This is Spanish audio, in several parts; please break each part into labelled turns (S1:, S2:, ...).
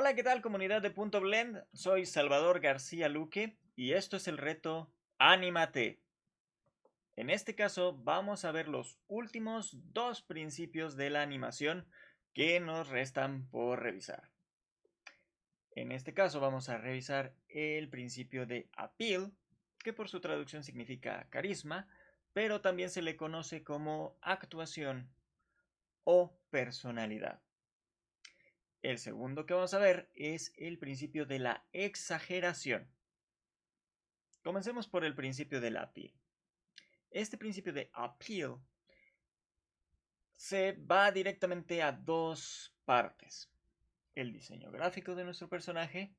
S1: Hola, ¿qué tal comunidad de Punto Blend? Soy Salvador García Luque y esto es el reto Anímate. En este caso vamos a ver los últimos dos principios de la animación que nos restan por revisar. En este caso vamos a revisar el principio de appeal, que por su traducción significa carisma, pero también se le conoce como actuación o personalidad. El segundo que vamos a ver es el principio de la exageración. Comencemos por el principio del appeal. Este principio de appeal se va directamente a dos partes: el diseño gráfico de nuestro personaje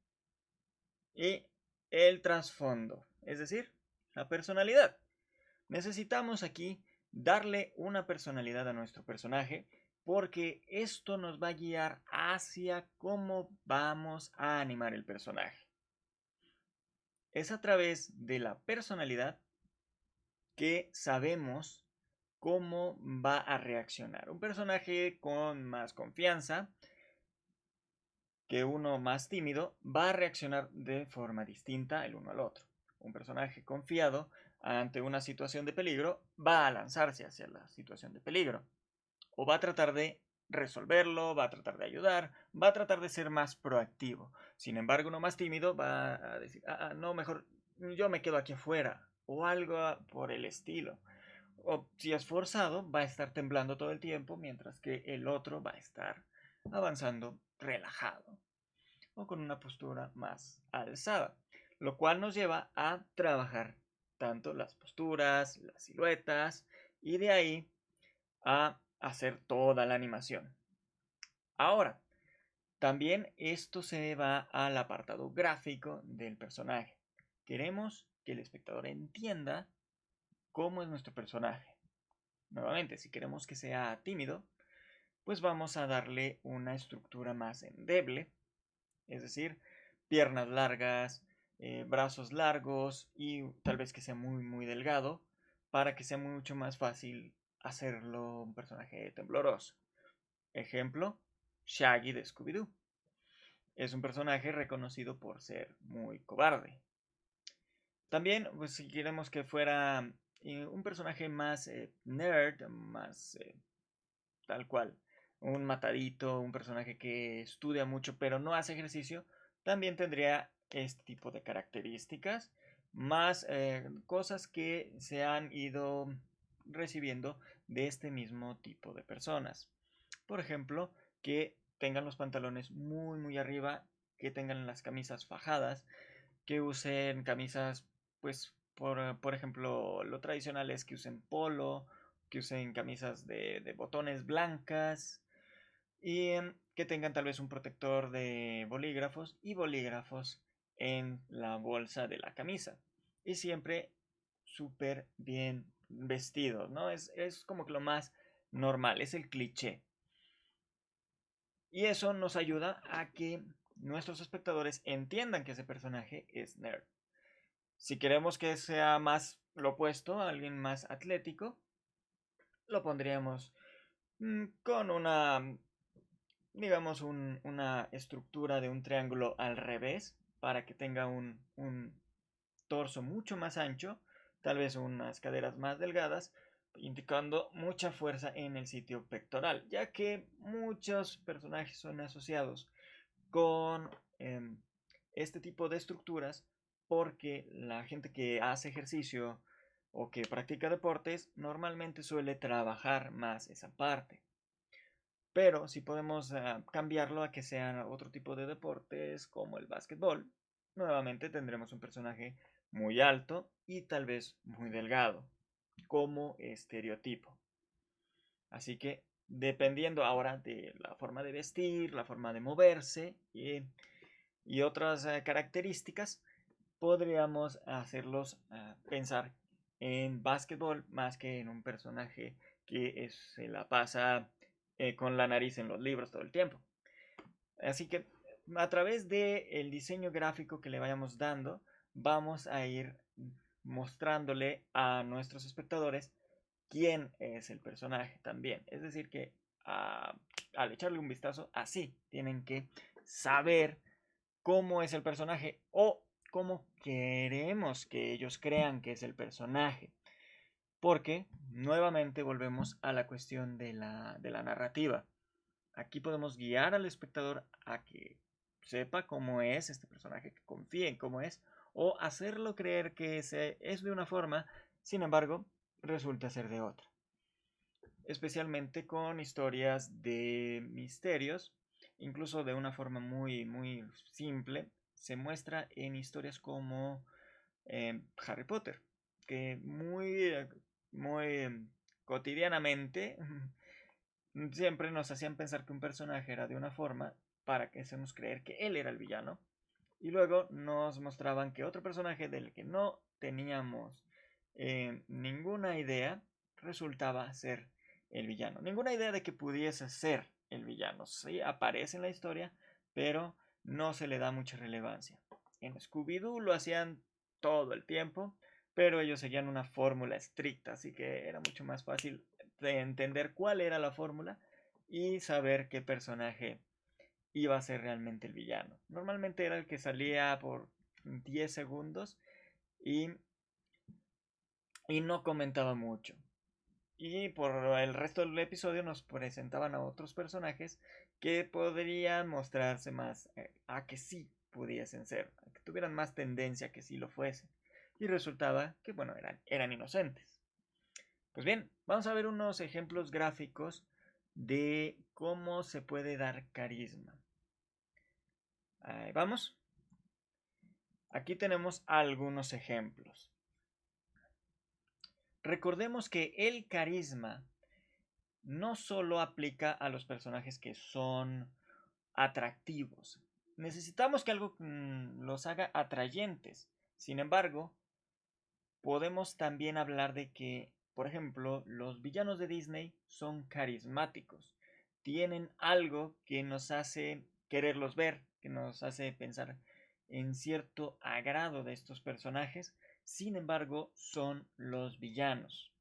S1: y el trasfondo, es decir, la personalidad. Necesitamos aquí darle una personalidad a nuestro personaje porque esto nos va a guiar hacia cómo vamos a animar el personaje. Es a través de la personalidad que sabemos cómo va a reaccionar. Un personaje con más confianza que uno más tímido va a reaccionar de forma distinta el uno al otro. Un personaje confiado ante una situación de peligro va a lanzarse hacia la situación de peligro o va a tratar de resolverlo, va a tratar de ayudar, va a tratar de ser más proactivo. Sin embargo, uno más tímido va a decir, no, mejor yo me quedo aquí afuera o algo por el estilo. O si es forzado, va a estar temblando todo el tiempo, mientras que el otro va a estar avanzando relajado o con una postura más alzada, lo cual nos lleva a trabajar tanto las posturas, las siluetas y de ahí a hacer toda la animación. Ahora, también esto se va al apartado gráfico del personaje. Queremos que el espectador entienda cómo es nuestro personaje. Nuevamente, si queremos que sea tímido, pues vamos a darle una estructura más endeble, es decir, piernas largas, brazos largos y tal vez que sea muy delgado para que sea mucho más fácil hacerlo un personaje tembloroso. Ejemplo, Shaggy de Scooby-Doo. Es un personaje reconocido por ser muy cobarde. También, pues si queremos que fuera un personaje más nerd, más tal cual, un matadito, un personaje que estudia mucho pero no hace ejercicio, también tendría este tipo de características, más cosas que se han ido recibiendo de este mismo tipo de personas. Por ejemplo, que tengan los pantalones muy arriba, que tengan las camisas fajadas, que usen camisas, pues, por ejemplo, lo tradicional es que usen polo, que usen camisas de botones blancas y que tengan tal vez un protector de bolígrafos y bolígrafos en la bolsa de la camisa. Y siempre súper bien vestidos, ¿no? Es como que lo más normal, es el cliché. Y eso nos ayuda a que nuestros espectadores entiendan que ese personaje es nerd. Si queremos que sea más lo opuesto, alguien más atlético, lo pondríamos con una, digamos, una estructura de un triángulo al revés para que tenga un torso mucho más ancho, tal vez unas caderas más delgadas, indicando mucha fuerza en el sitio pectoral, ya que muchos personajes son asociados con este tipo de estructuras porque la gente que hace ejercicio o que practica deportes normalmente suele trabajar más esa parte. Pero si podemos cambiarlo a que sean otro tipo de deportes como el básquetbol, nuevamente tendremos un personaje muy alto y tal vez muy delgado, como estereotipo. Así que dependiendo ahora de la forma de vestir, la forma de moverse y otras características, podríamos hacerlos pensar en básquetbol más que en un personaje que se la pasa con la nariz en los libros todo el tiempo. Así que a través del diseño gráfico que le vayamos dando, vamos a ir mostrándole a nuestros espectadores quién es el personaje también. Es decir, que al echarle un vistazo, así tienen que saber cómo es el personaje o cómo queremos que ellos crean que es el personaje. Porque nuevamente volvemos a la cuestión de la narrativa. Aquí podemos guiar al espectador a que sepa cómo es este personaje, que confíe en cómo es, o hacerlo creer que es de una forma, sin embargo, resulta ser de otra. Especialmente con historias de misterios, incluso de una forma muy simple, se muestra en historias como Harry Potter, que muy cotidianamente siempre nos hacían pensar que un personaje era de una forma para que hacemos creer que él era el villano. Y luego nos mostraban que otro personaje del que no teníamos ninguna idea resultaba ser el villano. Ninguna idea de que pudiese ser el villano. Sí, aparece en la historia, pero no se le da mucha relevancia. En Scooby-Doo lo hacían todo el tiempo, pero ellos seguían una fórmula estricta, así que era mucho más fácil de entender cuál era la fórmula y saber qué personaje iba a ser realmente el villano. Normalmente era el que salía por 10 segundos y, y no comentaba mucho. Y por el resto del episodio nos presentaban a otros personajes que podrían mostrarse más a que sí pudiesen ser, a que tuvieran más tendencia a que sí lo fuesen. Y resultaba que, bueno, eran inocentes. Pues bien, vamos a ver unos ejemplos gráficos de cómo se puede dar carisma. Ahí vamos. Aquí tenemos algunos ejemplos. Recordemos que el carisma no solo aplica a los personajes que son atractivos. Necesitamos que algo los haga atrayentes. Sin embargo, podemos también hablar de que, por ejemplo, los villanos de Disney son carismáticos. Tienen algo que nos hace quererlos ver, que nos hace pensar en cierto agrado de estos personajes. Sin embargo, son los villanos,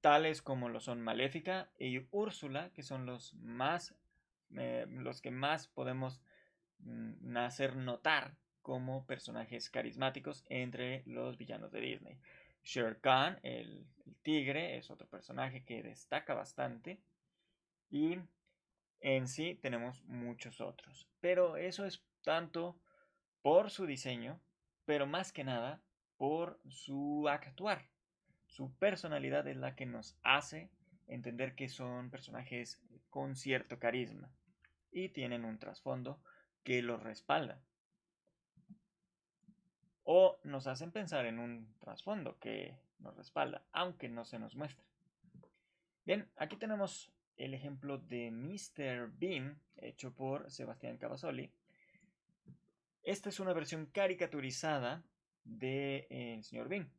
S1: tales como lo son Maléfica y Úrsula, que son los que más podemos hacer notar como personajes carismáticos entre los villanos de Disney. Shere Khan, el tigre, es otro personaje que destaca bastante. Y en sí tenemos muchos otros. Pero eso es tanto por su diseño, pero más que nada por su actuar. Su personalidad es la que nos hace entender que son personajes con cierto carisma y tienen un trasfondo que los respalda. O nos hacen pensar en un trasfondo que nos respalda, aunque no se nos muestre. Bien, aquí tenemos el ejemplo de Mr. Bean, hecho por Sebastián Cavazoli. Esta es una versión caricaturizada de el señor Bean.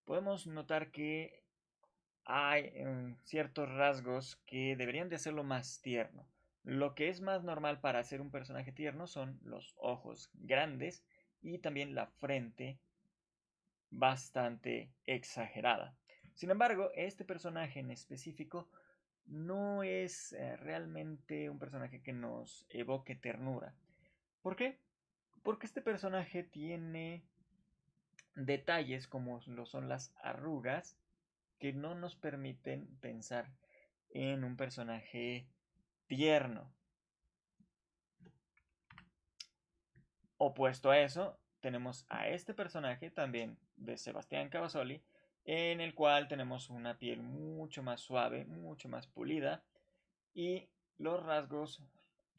S1: Podemos notar que hay ciertos rasgos que deberían de hacerlo más tierno. Lo que es más normal para hacer un personaje tierno son los ojos grandes y también la frente bastante exagerada. Sin embargo, este personaje en específico no es realmente un personaje que nos evoque ternura. ¿Por qué? Porque este personaje tiene detalles como lo son las arrugas que no nos permiten pensar en un personaje tierno. Opuesto a eso, tenemos a este personaje también de Sebastián Cavazoli, en el cual tenemos una piel mucho más suave, mucho más pulida y los rasgos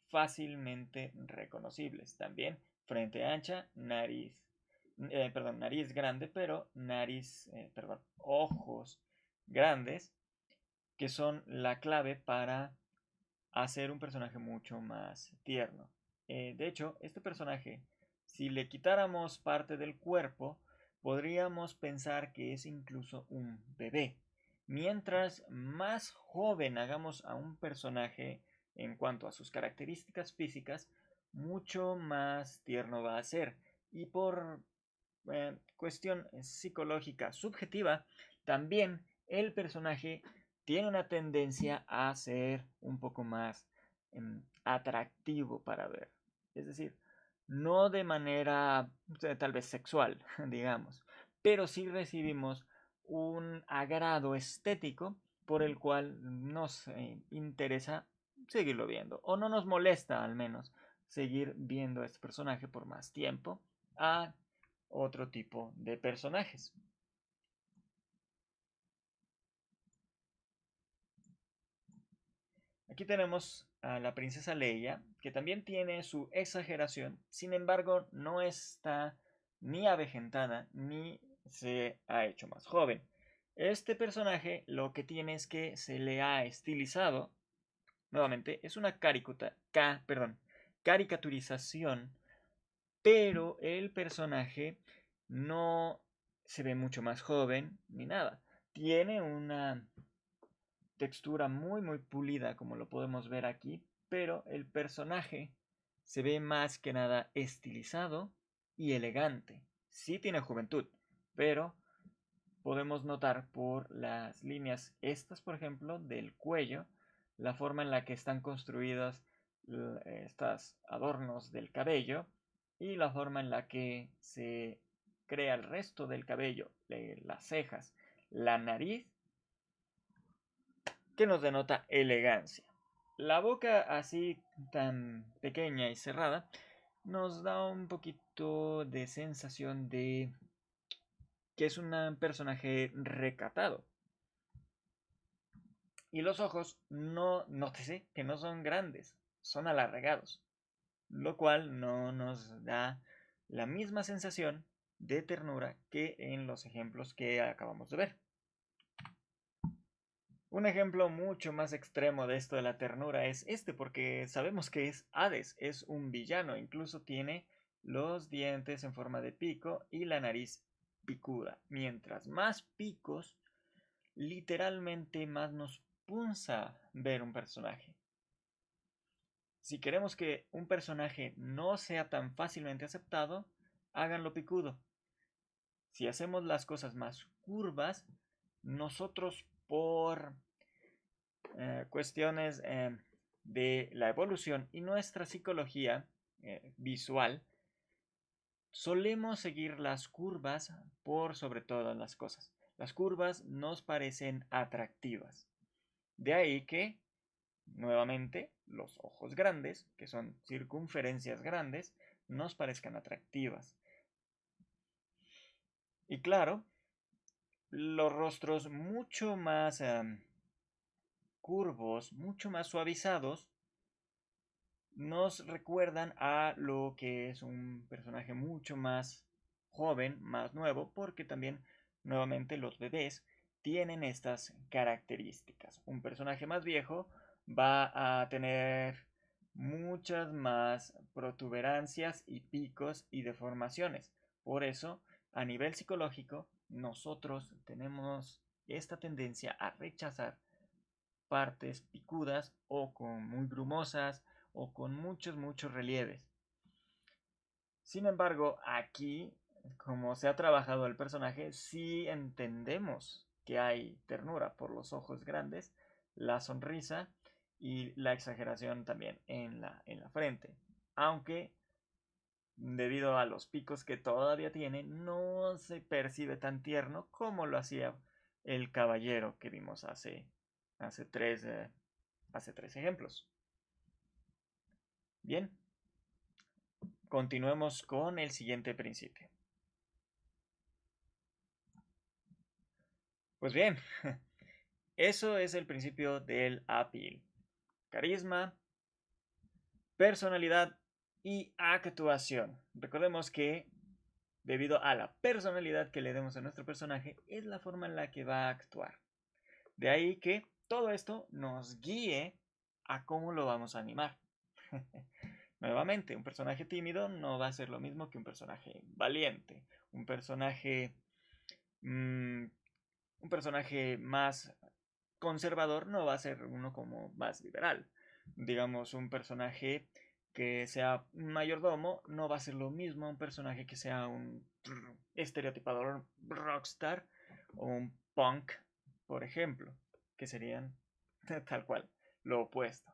S1: fácilmente reconocibles. También frente ancha, nariz grande, pero ojos grandes, que son la clave para hacer un personaje mucho más tierno. De hecho, este personaje, si le quitáramos parte del cuerpo, podríamos pensar que es incluso un bebé. Mientras más joven hagamos a un personaje en cuanto a sus características físicas, mucho más tierno va a ser. Y por cuestión psicológica subjetiva, también el personaje tiene una tendencia a ser un poco más atractivo para ver. Es decir, no de manera tal vez sexual, digamos, pero sí recibimos un agrado estético por el cual nos interesa seguirlo viendo, o no nos molesta al menos seguir viendo a este personaje por más tiempo a otro tipo de personajes. Aquí tenemos a la princesa Leia, que también tiene su exageración, sin embargo no está ni avejentada ni se ha hecho más joven. Este personaje lo que tiene es que se le ha estilizado, nuevamente, es una caricaturización, pero el personaje no se ve mucho más joven ni nada. Tiene una textura muy pulida, como lo podemos ver aquí, pero el personaje se ve más que nada estilizado y elegante. Sí tiene juventud, pero podemos notar por las líneas estas, por ejemplo, del cuello, la forma en la que están construidos estos adornos del cabello y la forma en la que se crea el resto del cabello, las cejas, la nariz, que nos denota elegancia. La boca así tan pequeña y cerrada nos da un poquito de sensación de que es un personaje recatado. Y los ojos, no, nótese que no son grandes, son alargados, lo cual no nos da la misma sensación de ternura que en los ejemplos que acabamos de ver. Un ejemplo mucho más extremo de esto de la ternura es este, porque sabemos que es Hades, es un villano, incluso tiene los dientes en forma de pico y la nariz picuda. Mientras más picos, literalmente más nos punza ver un personaje. Si queremos que un personaje no sea tan fácilmente aceptado, háganlo picudo. Si hacemos las cosas más curvas, nosotros por cuestiones de la evolución y nuestra psicología visual, solemos seguir las curvas por sobre todas las cosas. Las curvas nos parecen atractivas. De ahí que, nuevamente, los ojos grandes, que son circunferencias grandes, nos parezcan atractivas. Y claro, los rostros mucho más curvos, mucho más suavizados, nos recuerdan a lo que es un personaje mucho más joven, más nuevo, porque también nuevamente los bebés tienen estas características. Un personaje más viejo va a tener muchas más protuberancias y picos y deformaciones. Por eso, a nivel psicológico, nosotros tenemos esta tendencia a rechazar partes picudas o con muy grumosas o con muchos relieves. Sin embargo, aquí, como se ha trabajado el personaje, sí entendemos que hay ternura por los ojos grandes, la sonrisa y la exageración también en la frente. Aunque, debido a los picos que todavía tiene, no se percibe tan tierno como lo hacía el caballero que vimos hace tres ejemplos. Bien, continuemos con el siguiente principio. Pues bien, eso es el principio del appeal. Carisma, personalidad y actuación. Recordemos que debido a la personalidad que le demos a nuestro personaje, es la forma en la que va a actuar. De ahí que todo esto nos guíe a cómo lo vamos a animar. Nuevamente, un personaje tímido no va a ser lo mismo que un personaje valiente. Un personaje más conservador no va a ser uno como más liberal. Digamos, un personaje que sea un mayordomo no va a ser lo mismo a un personaje que sea un estereotipador rockstar o un punk, por ejemplo, que serían tal cual lo opuesto.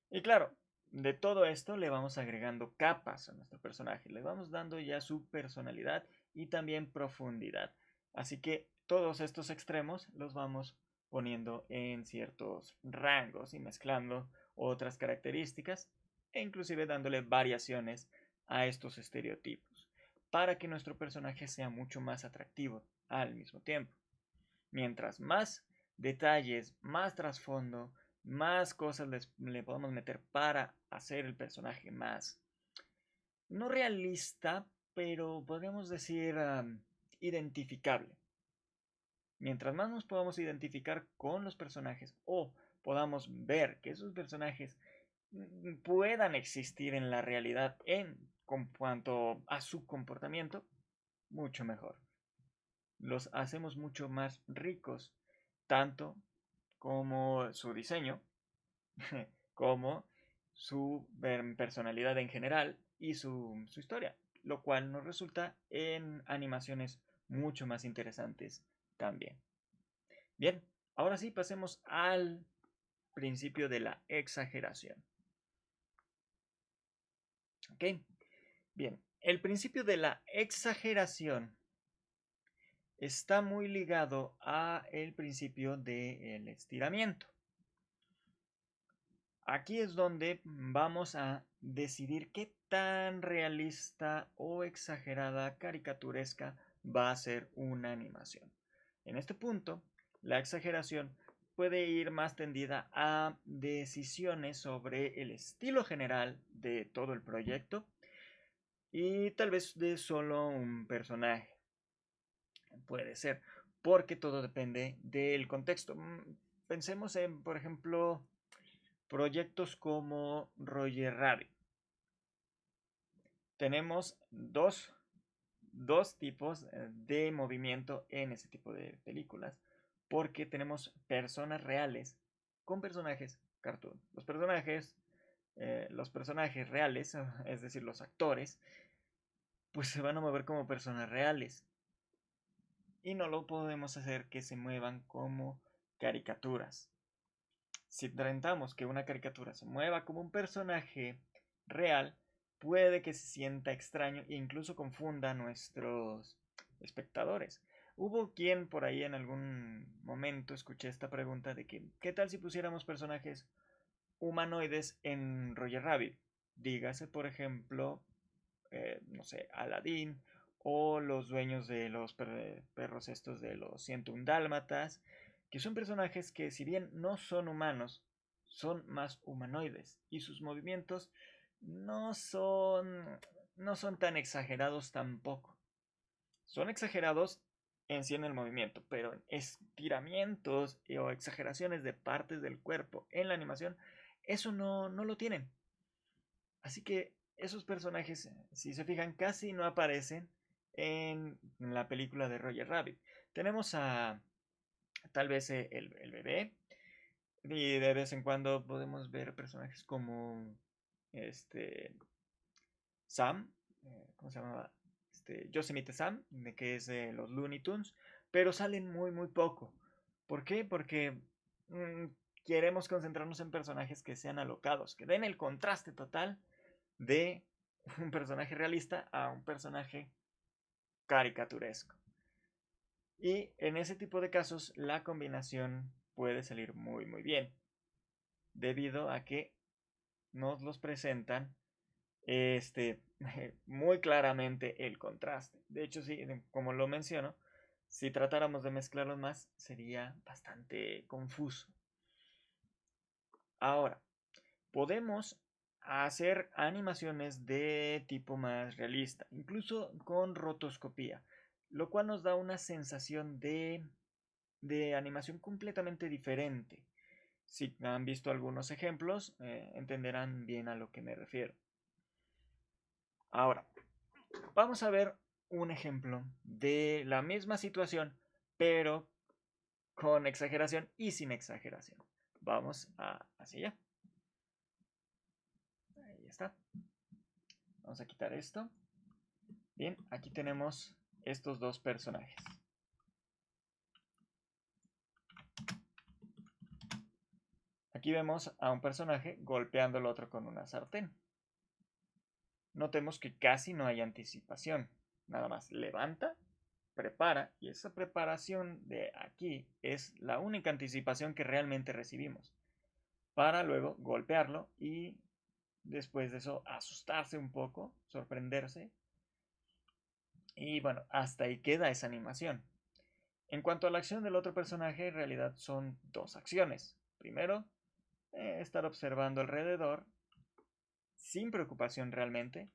S1: Y claro, de todo esto le vamos agregando capas a nuestro personaje, le vamos dando ya su personalidad y también profundidad. Así que todos estos extremos los vamos poniendo en ciertos rangos y mezclando otras características e inclusive dándole variaciones a estos estereotipos para que nuestro personaje sea mucho más atractivo al mismo tiempo. Mientras más detalles, más trasfondo, más cosas le podemos meter para hacer el personaje más, no realista, pero podríamos decir identificable. Mientras más nos podamos identificar con los personajes o podamos ver que esos personajes puedan existir en la realidad en cuanto a su comportamiento, mucho mejor. Los hacemos mucho más ricos, tanto como su diseño, como su personalidad en general y su historia, lo cual nos resulta en animaciones mucho más interesantes también. Bien, ahora sí pasemos al principio de la exageración. ¿Ok? Bien, el principio de la exageración está muy ligado a el principio del estiramiento. Aquí es donde vamos a decidir qué tan realista o exagerada, caricaturesca va a ser una animación. En este punto, la exageración puede ir más tendida a decisiones sobre el estilo general de todo el proyecto y tal vez de solo un personaje. Puede ser, porque todo depende del contexto. Pensemos en, por ejemplo, proyectos como Roger Rabbit. Tenemos dos tipos de movimiento en ese tipo de películas, porque tenemos personas reales con personajes cartoon. Los personajes reales, es decir, los actores, pues se van a mover como personas reales y no lo podemos hacer que se muevan como caricaturas. Si intentamos que una caricatura se mueva como un personaje real, puede que se sienta extraño e incluso confunda a nuestros espectadores. Hubo quien por ahí en algún momento escuché esta pregunta de que, ¿qué tal si pusiéramos personajes humanoides en Roger Rabbit? Dígase, por ejemplo, no sé, Aladdin o los dueños de los perros estos de los 101 dálmatas, que son personajes que si bien no son humanos, son más humanoides y sus movimientos no son, no son tan exagerados tampoco. Son exagerados en sí en el movimiento, pero en estiramientos o exageraciones de partes del cuerpo en la animación, eso no lo tienen. Así que esos personajes, si se fijan, casi no aparecen en la película de Roger Rabbit. Tenemos a tal vez el bebé, y de vez en cuando podemos ver personajes como este Sam, ¿cómo se llamaba? Yosemite Sam, de que es de los Looney Tunes, pero salen muy poco. ¿Por qué? Porque mm, queremos concentrarnos en personajes que sean alocados, que den el contraste total de un personaje realista a un personaje caricaturesco. Y en ese tipo de casos la combinación puede salir muy bien, debido a que nos los presentan muy claramente el contraste. De hecho, sí, como lo menciono, si tratáramos de mezclarlos más, sería bastante confuso. Ahora, podemos hacer animaciones de tipo más realista, incluso con rotoscopía, lo cual nos da una sensación de animación completamente diferente. Si han visto algunos ejemplos, entenderán bien a lo que me refiero. Ahora, vamos a ver un ejemplo de la misma situación, pero con exageración y sin exageración. Vamos hacia allá. Ahí está. Vamos a quitar esto. Bien, aquí tenemos estos dos personajes. Aquí vemos a un personaje golpeando al otro con una sartén. Notemos que casi no hay anticipación. Nada más levanta, prepara, y esa preparación de aquí es la única anticipación que realmente recibimos. Para luego golpearlo y después de eso asustarse un poco, sorprenderse. Y bueno, hasta ahí queda esa animación. En cuanto a la acción del otro personaje, en realidad son dos acciones. Primero, estar observando alrededor sin preocupación realmente.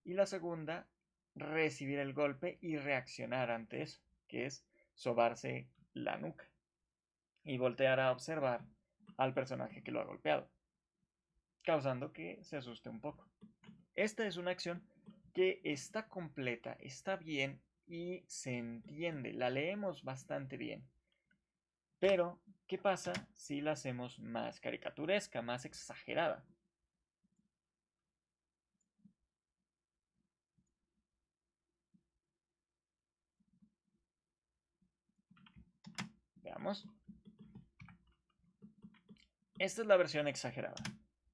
S1: Y la segunda, recibir el golpe y reaccionar ante eso, que es sobarse la nuca y voltear a observar al personaje que lo ha golpeado, causando que se asuste un poco. Esta es una acción que está completa, está bien y se entiende, la leemos bastante bien. Pero, ¿qué pasa si la hacemos más caricaturesca, más exagerada? Veamos. Esta es la versión exagerada.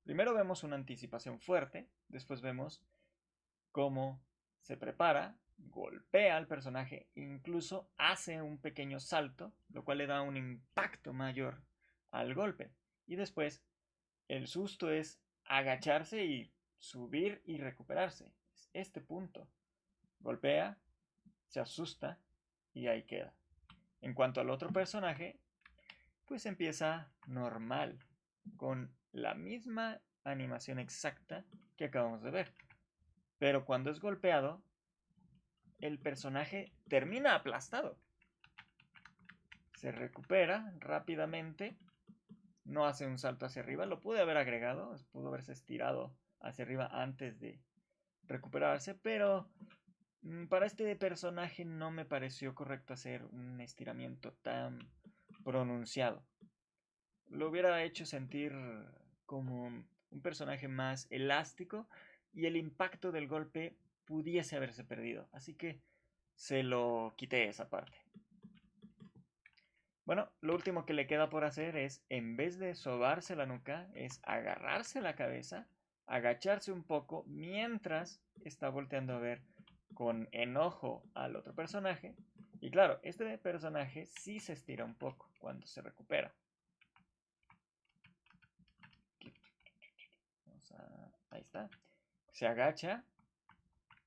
S1: Primero vemos una anticipación fuerte, después vemos cómo se prepara, golpea al personaje, incluso hace un pequeño salto, lo cual le da un impacto mayor al golpe. Y después el susto es agacharse y subir y recuperarse. Es este punto. Golpea, se asusta y ahí queda. En cuanto al otro personaje, pues empieza normal, con la misma animación exacta que acabamos de ver. Pero cuando es golpeado, el personaje termina aplastado. Se recupera rápidamente, no hace un salto hacia arriba, lo pude haber agregado, pudo haberse estirado hacia arriba antes de recuperarse, pero para este personaje no me pareció correcto hacer un estiramiento tan pronunciado. Lo hubiera hecho sentir como un personaje más elástico y el impacto del golpe pudiese haberse perdido. Así que se lo quité esa parte. Bueno, lo último que le queda por hacer es, en vez de sobarse la nuca, es agarrarse la cabeza, agacharse un poco mientras está volteando a ver con enojo al otro personaje. Y claro, este personaje sí se estira un poco cuando se recupera. Ahí está. Se agacha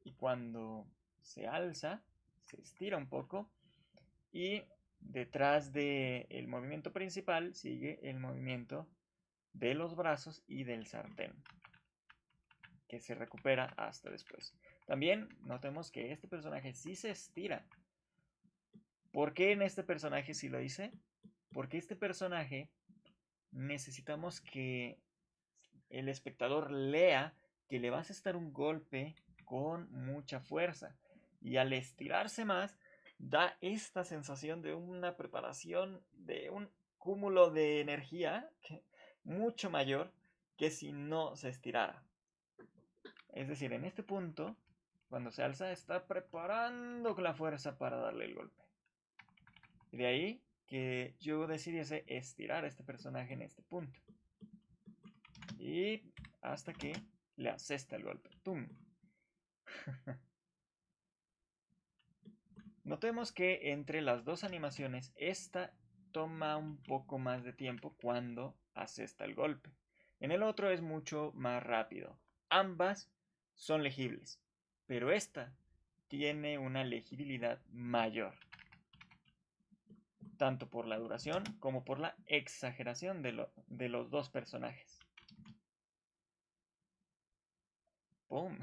S1: y cuando se alza, se estira un poco y detrás del movimiento principal sigue el movimiento de los brazos y del sartén, que se recupera hasta después. También notemos que este personaje sí se estira. ¿Por qué en este personaje sí lo hice? Porque este personaje necesitamos que el espectador lea que le vas a estar un golpe con mucha fuerza. Y al estirarse más, da esta sensación de una preparación, de un cúmulo de energía mucho mayor que si no se estirara. Es decir, en este punto, cuando se alza, está preparando con la fuerza para darle el golpe. Y de ahí que yo decidiese estirar a este personaje en este punto. Y hasta que le asesta el golpe. ¡Tum! Notemos que entre las dos animaciones, esta toma un poco más de tiempo cuando asesta el golpe. En el otro es mucho más rápido. Ambas son legibles, pero esta tiene una legibilidad mayor, tanto por la duración como por la exageración de los dos personajes. ¡Pum!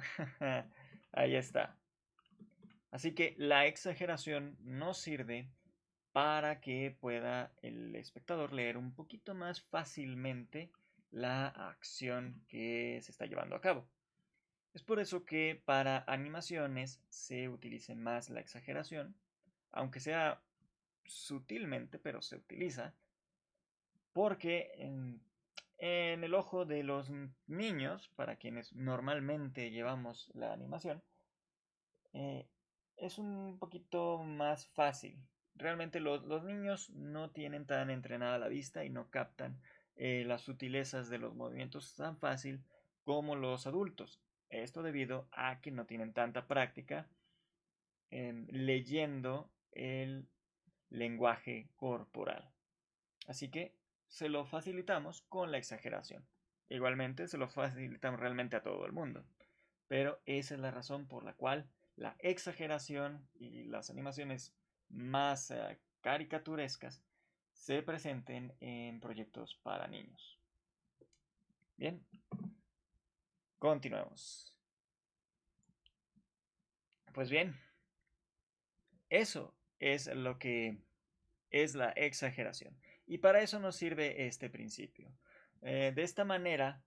S1: Ahí está. Así que la exageración nos sirve para que pueda el espectador leer un poquito más fácilmente la acción que se está llevando a cabo. Es por eso que para animaciones se utiliza más la exageración, aunque sea sutilmente, pero se utiliza, porque en el ojo de los niños, para quienes normalmente llevamos la animación, eh, es un poquito más fácil. Realmente los niños no tienen tan entrenada la vista y no captan las sutilezas de los movimientos tan fácil como los adultos. Esto debido a que no tienen tanta práctica leyendo el lenguaje corporal. Así que se lo facilitamos con la exageración. Igualmente se lo facilitamos realmente a todo el mundo. Pero esa es la razón por la cual la exageración y las animaciones más caricaturescas se presenten en proyectos para niños. Bien, continuemos. Pues bien, eso es lo que es la exageración. Y para eso nos sirve este principio. De esta manera,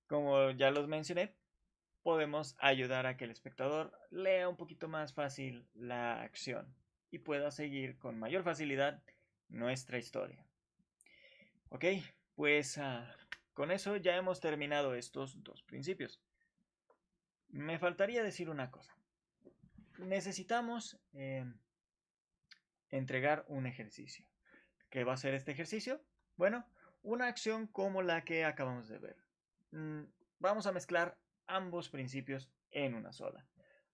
S1: como ya los mencioné, podemos ayudar a que el espectador lea un poquito más fácil la acción y pueda seguir con mayor facilidad nuestra historia. Ok, pues con eso ya hemos terminado estos dos principios. Me faltaría decir una cosa. Necesitamos entregar un ejercicio. ¿Qué va a ser este ejercicio? Bueno, una acción como la que acabamos de ver. Vamos a mezclar ambos principios en una sola.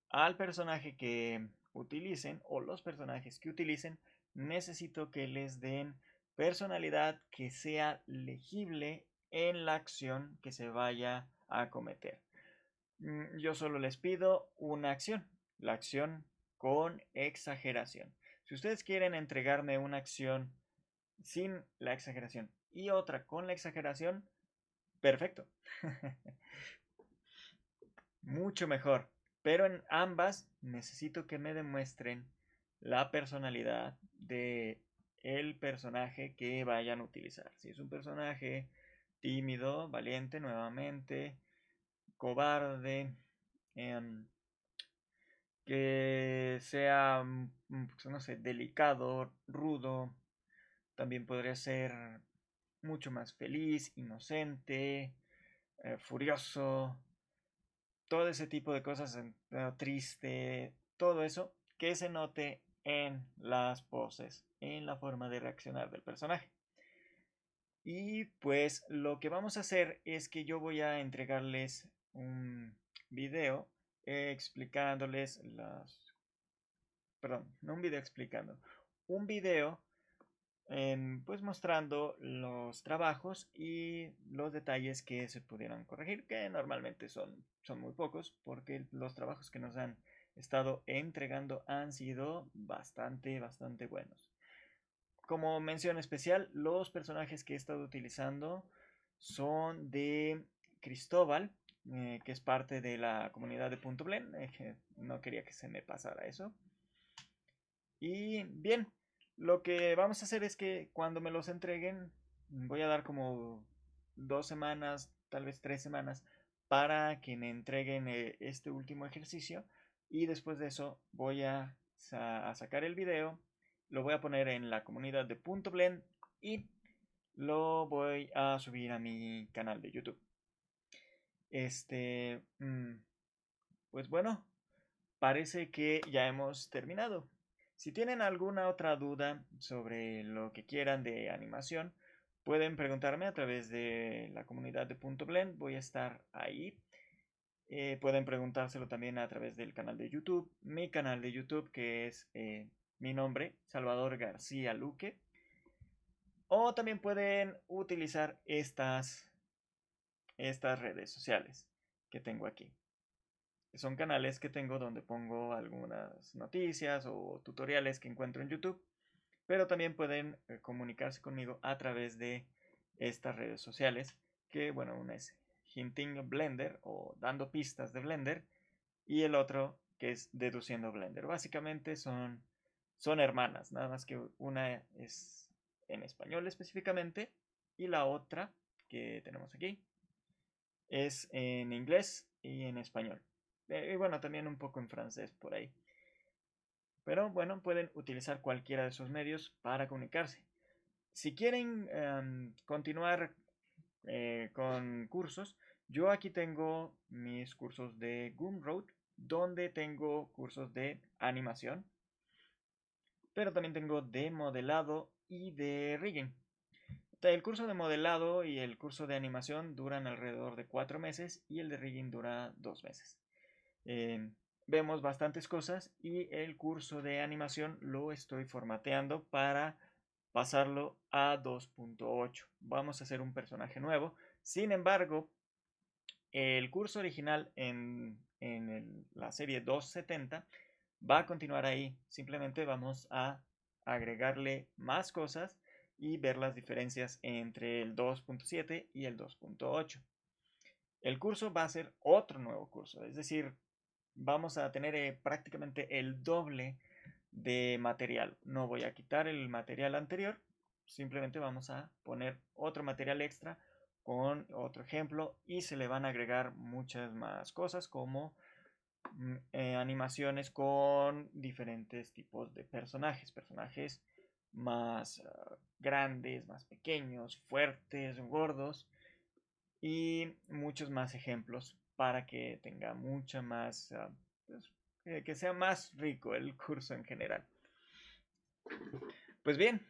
S1: Al personaje que utilicen o los personajes que utilicen, necesito que les den personalidad que sea legible en la acción que se vaya a cometer. Yo solo les pido una acción, la acción con exageración. Si ustedes quieren entregarme una acción sin la exageración y otra con la exageración, perfecto. Mucho mejor. Pero en ambas necesito que me demuestren la personalidad de el personaje que vayan a utilizar. Si es un personaje tímido, valiente nuevamente, cobarde, que sea, no sé, delicado, rudo, también podría ser mucho más feliz, inocente, furioso, todo ese tipo de cosas, triste, todo eso, que se note en las poses, en la forma de reaccionar del personaje. Y pues lo que vamos a hacer es que yo voy a entregarles un video explicándoles las... Perdón, no un video explicando, un video pues mostrando los trabajos y los detalles que se pudieran corregir, que normalmente son muy pocos, porque los trabajos que nos han estado entregando han sido bastante buenos. Como mención especial, los personajes que he estado utilizando son de Cristóbal, que es parte de la comunidad de Punto Blend. No quería que se me pasara eso. Y bien, lo que vamos a hacer es que cuando me los entreguen, voy a dar como 2 semanas, tal vez 3 semanas, para que me entreguen este último ejercicio. Y después de eso voy a sacar el video, lo voy a poner en la comunidad de Punto Blend y lo voy a subir a mi canal de YouTube. Pues bueno, parece que ya hemos terminado. Si tienen alguna otra duda sobre lo que quieran de animación, pueden preguntarme a través de la comunidad de Punto Blend. Voy a estar ahí. Pueden preguntárselo también a través del canal de YouTube. Mi canal de YouTube, que es mi nombre, Salvador García Luque. O también pueden utilizar estas redes sociales que tengo aquí. Son canales que tengo donde pongo algunas noticias o tutoriales que encuentro en YouTube, pero también pueden comunicarse conmigo a través de estas redes sociales, que bueno, una es Hinting Blender o dando pistas de Blender y el otro que es deduciendo Blender. Básicamente son hermanas, nada más que una es en español específicamente y la otra que tenemos aquí es en inglés y en español. Y bueno, también un poco en francés por ahí. Pero bueno, pueden utilizar cualquiera de esos medios para comunicarse. Si quieren continuar con cursos, yo aquí tengo mis cursos de Gumroad, donde tengo cursos de animación, pero también tengo de modelado y de rigging. El curso de modelado y el curso de animación duran alrededor de 4 meses y el de rigging dura 2 meses. Vemos bastantes cosas y el curso de animación lo estoy formateando para pasarlo a 2.8. Vamos a hacer un personaje nuevo. Sin embargo, el curso original en la serie 270 va a continuar ahí. Simplemente vamos a agregarle más cosas y ver las diferencias entre el 2.7 y el 2.8. El curso va a ser otro nuevo curso, es decir, vamos a tener prácticamente el doble de material. No voy a quitar el material anterior, simplemente vamos a poner otro material extra con otro ejemplo y se le van a agregar muchas más cosas como animaciones con diferentes tipos de personajes, personajes más grandes, más pequeños, fuertes, gordos y muchos más ejemplos para que tenga mucha más, pues, que sea más rico el curso en general. Pues bien,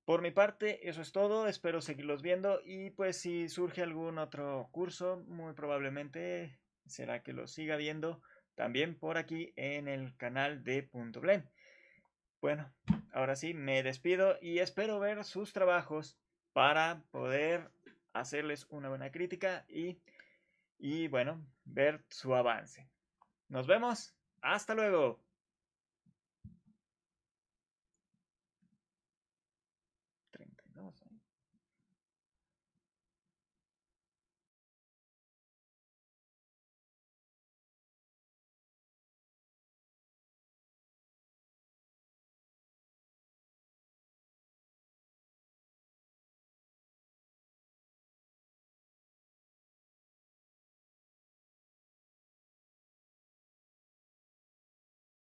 S1: por mi parte eso es todo, espero seguirlos viendo y pues si surge algún otro curso, muy probablemente será que lo siga viendo también por aquí en el canal de Punto Blend. Bueno, ahora sí, me despido y espero ver sus trabajos para poder hacerles una buena crítica y bueno, ver su avance. Nos vemos. Hasta luego.